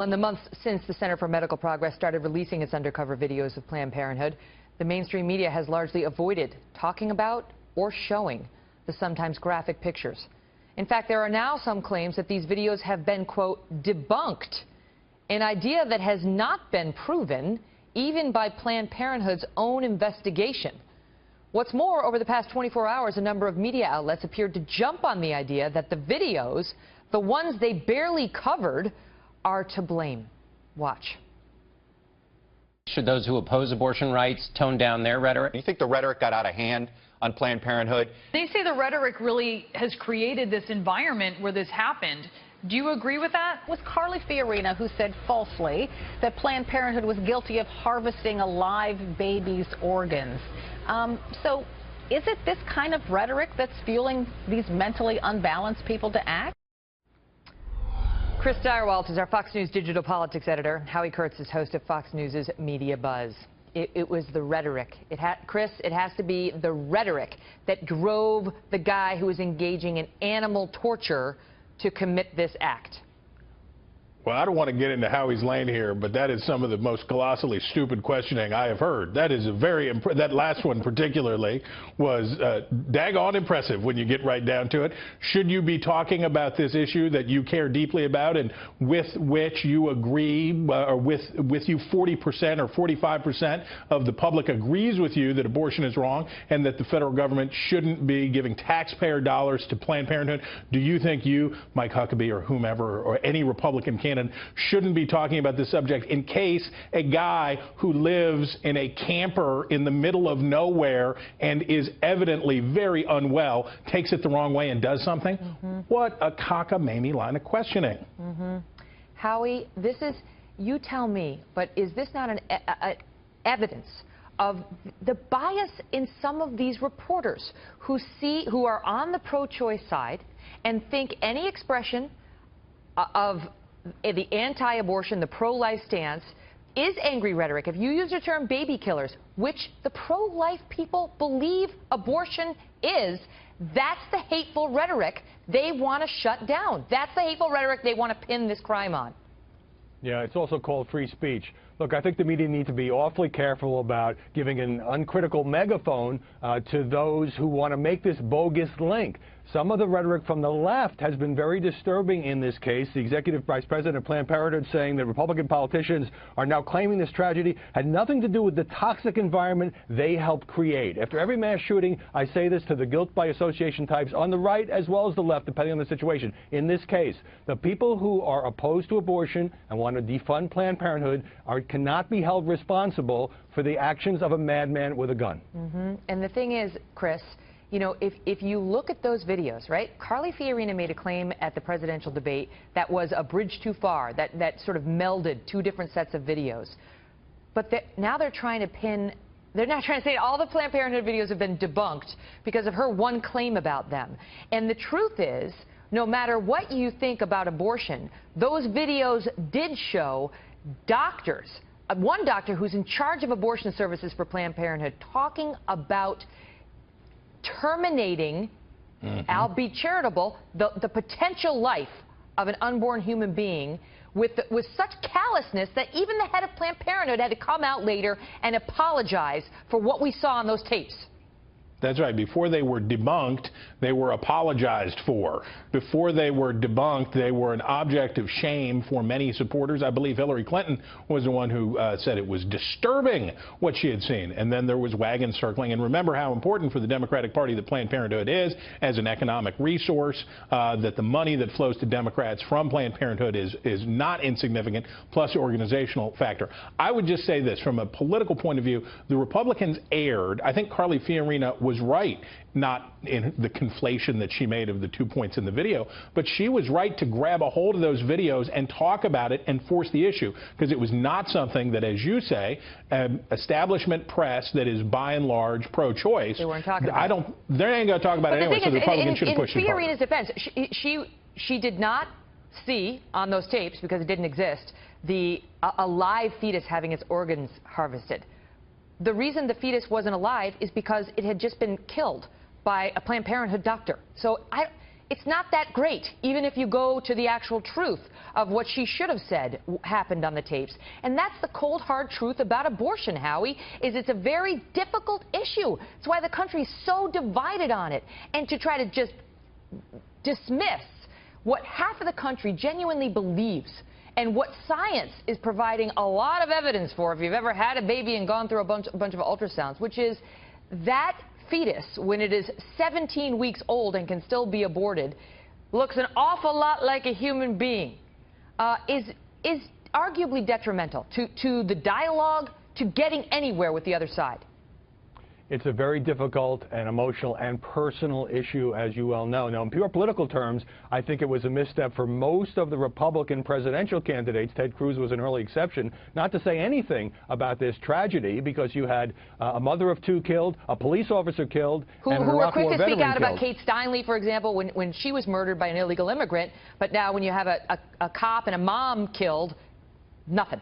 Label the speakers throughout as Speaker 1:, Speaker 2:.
Speaker 1: In the months since the Center for Medical Progress started releasing its undercover videos of Planned Parenthood, the mainstream media has largely avoided talking about or showing the sometimes graphic pictures. In fact, there are now some claims that these videos have been, quote, debunked, an idea that has not been proven even by Planned Parenthood's own investigation. What's more, over the past 24 hours, a number of media outlets appeared to jump on the idea that the videos, the ones they barely covered, are to blame. Watch.
Speaker 2: Should those who oppose abortion rights tone down their rhetoric?
Speaker 3: You think the rhetoric got out of hand on Planned Parenthood?
Speaker 4: They say the rhetoric really has created this environment where this happened. Do you agree with that?
Speaker 5: It was Carly Fiorina who said falsely that Planned Parenthood was guilty of harvesting a live baby's organs. So is it this kind of rhetoric that's fueling these mentally unbalanced people to act?
Speaker 1: Stirewalt is our Fox News digital politics editor. Kurtz is host of Fox News' Mediabuzz. It was the rhetoric. Chris, it has to be the rhetoric that drove the guy who was engaging in animal torture to commit this act.
Speaker 6: Well, I don't want to get into Howie's lane here, but that is some of the most colossally stupid questioning I have heard. That is a very that last one particularly was daggone impressive when you get right down to it. Should you be talking about this issue that you care deeply about and with which you agree, or with you 40% or 45% of the public agrees with you that abortion is wrong and that the federal government shouldn't be giving taxpayer dollars to Planned Parenthood? Do you think you, Mike Huckabee or whomever, or any Republican candidate shouldn't be talking about this subject in case a guy who lives in a camper in the middle of nowhere and is evidently very unwell takes it the wrong way and does something? What a cockamamie line of questioning.
Speaker 1: Howie, this is, you tell me, but is this not an evidence of the bias in some of these reporters who are on the pro-choice side and think any expression of the anti-abortion, the pro-life stance is angry rhetoric? If you use the term baby killers, which the pro-life people believe abortion is, that's the hateful rhetoric they want to shut down. That's the hateful rhetoric they want to pin this crime on.
Speaker 7: Yeah, it's also called free speech. Look, I think the media need to be awfully careful about giving an uncritical megaphone to those who want to make this bogus link. Some of the rhetoric from the left has been very disturbing in this case. The executive vice president of Planned Parenthood saying that Republican politicians are now claiming this tragedy had nothing to do with the toxic environment they helped create. After every mass shooting, I say this to the guilt by association types on the right as well as the left, depending on the situation. In this case, the people who are opposed to abortion and want to defund Planned Parenthood cannot be held responsible for the actions of a madman with a gun.
Speaker 1: And the thing is, Chris, you know, if you look at those videos, right, Carly Fiorina made a claim at the presidential debate that was a bridge too far, that sort of melded two different sets of videos. But now they're trying to pin, they're now trying to say all the Planned Parenthood videos have been debunked because of her one claim about them. And the truth is, no matter what you think about abortion, those videos did show doctors, one doctor who's in charge of abortion services for Planned Parenthood, talking about terminating, albeit charitable, the potential life of an unborn human being with such callousness that even the head of Planned Parenthood had to come out later and apologize for what we saw on those tapes.
Speaker 6: That's right. Before they were debunked, they were apologized for. Before they were debunked, they were an object of shame for many supporters. I believe Hillary Clinton was the one who said it was disturbing what she had seen. And then there was wagon circling. And remember how important for the Democratic Party that Planned Parenthood is as an economic resource, that the money that flows to Democrats from Planned Parenthood is not insignificant, plus organizational factor. I would just say this, from a political point of view, the Republicans erred. I think Carly Fiorina was right, not in the conflation that she made of the 2 points in the video, but she was right to grab a hold of those videos and talk about it and force the issue, because it was not something that, as you say, establishment press that is by and large pro-choice.
Speaker 1: They weren't talking about it.
Speaker 6: They ain't going to talk about it anyway, so the Republicans should have pushed it harder.
Speaker 1: In Fiorina's defense, she did not see on those tapes, because it didn't exist, a live fetus having its organs harvested. The reason the fetus wasn't alive is because it had just been killed by a Planned Parenthood doctor. So it's not that great, even if you go to the actual truth of what she should have said happened on the tapes. And that's the cold, hard truth about abortion, Howie, is it's a very difficult issue. It's why the country is so divided on it. And to try to just dismiss what half of the country genuinely believes and what science is providing a lot of evidence for, if you've ever had a baby and gone through a bunch of ultrasounds, which is that fetus, when it is 17 weeks old and can still be aborted, looks an awful lot like a human being, is arguably detrimental to the dialogue, to getting anywhere with the other side.
Speaker 7: It's a very difficult and emotional and personal issue, as you well know. Now, in pure political terms, I think it was a misstep for most of the Republican presidential candidates. Ted Cruz was an early exception, not to say anything about this tragedy, because you had a mother of two killed, a police officer killed, and an Iraq War veteran killed. Who were quick to speak out about Kate Steinle, for example, when she was murdered by an illegal immigrant. But now when you have a cop and a mom killed, nothing.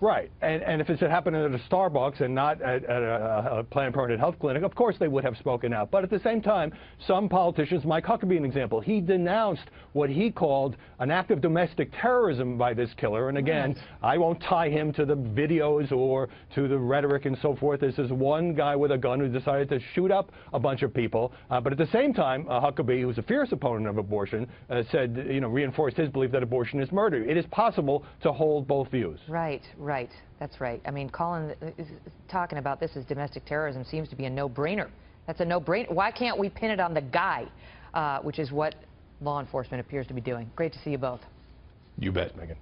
Speaker 7: Right, and if it had happened at a Starbucks and not at a Planned Parenthood health clinic, of course they would have spoken out. But at the same time, some politicians, Mike Huckabee an example, he denounced what he called an act of domestic terrorism by this killer. And again, I won't tie him to the videos or to the rhetoric and so forth. This is one guy with a gun who decided to shoot up a bunch of people. But at the same time, Huckabee, who's a fierce opponent of abortion, said, reinforced his belief that abortion is murder. It is possible to hold both views.
Speaker 1: Right. Right, that's right. I mean, talking about this as domestic terrorism seems to be a no-brainer. That's a no-brainer. Why can't we pin it on the guy, which is what law enforcement appears to be doing? Great to see you both.
Speaker 6: You bet, Megyn.